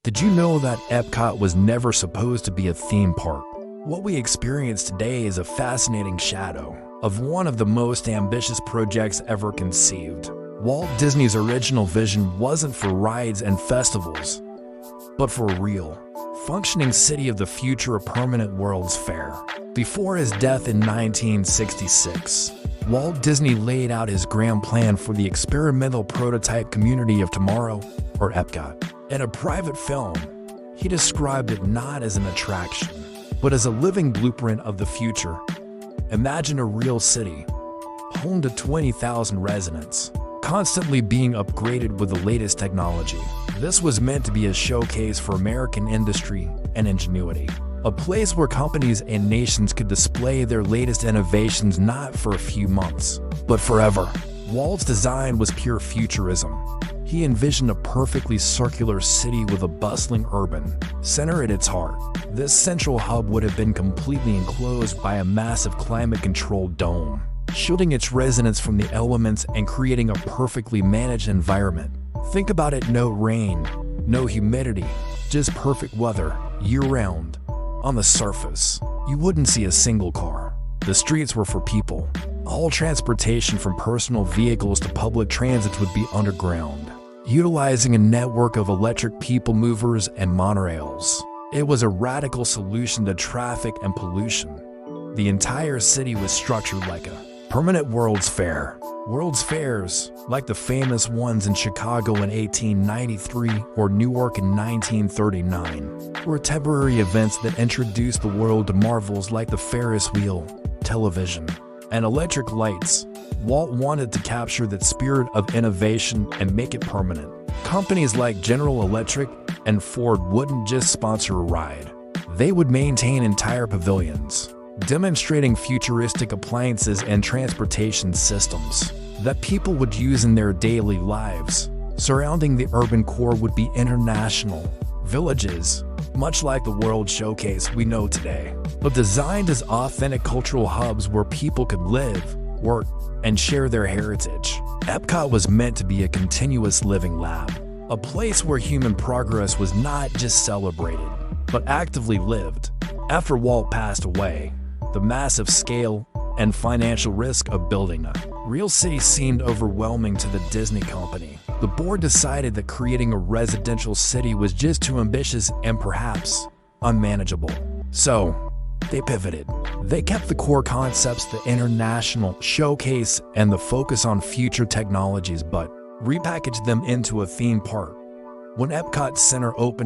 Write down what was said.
Did you know that Epcot was never supposed to be a theme park? What we experience today is a fascinating shadow of one of the most ambitious projects ever conceived. Walt Disney's original vision wasn't for rides and festivals, but for a real, functioning city of the future, a permanent World's Fair. Before his death in 1966, Walt Disney laid out his grand plan for the experimental prototype community of tomorrow, or Epcot. In a private film, he described it not as an attraction, but as a living blueprint of the future. Imagine a real city, home to 20,000 residents, constantly being upgraded with the latest technology. This was meant to be a showcase for American industry and ingenuity, a place where companies and nations could display their latest innovations not for a few months, but forever. Walt's design was pure futurism. He envisioned a perfectly circular city with a bustling urban center at its heart. This central hub would have been completely enclosed by a massive climate-controlled dome, shielding its residents from the elements and creating a perfectly managed environment. Think about it: no rain, no humidity, just perfect weather year-round. On the surface, you wouldn't see a single car. The streets were for people. All transportation from personal vehicles to public transit would be underground, utilizing a network of electric people movers and monorails. It was a radical solution to traffic and pollution. The entire city was structured like a permanent World's Fair. World's Fairs, like the famous ones in Chicago in 1893 or Newark in 1939, were temporary events that introduced the world to marvels like the Ferris wheel, television, and electric lights. Walt wanted to capture that spirit of innovation and make it permanent. Companies like General Electric and Ford wouldn't just sponsor a ride. They would maintain entire pavilions, demonstrating futuristic appliances and transportation systems that people would use in their daily lives. Surrounding the urban core would be international villages, much like the World Showcase we know today, but designed as authentic cultural hubs where people could live, work, and share their heritage. Epcot was meant to be a continuous living lab, a place where human progress was not just celebrated, but actively lived. After Walt passed away, the massive scale and financial risk of building a real city seemed overwhelming to the Disney company. The board decided that creating a residential city was just too ambitious and perhaps unmanageable. So, they pivoted. They kept the core concepts, the international showcase, and the focus on future technologies, but repackaged them into a theme park. When Epcot Center opened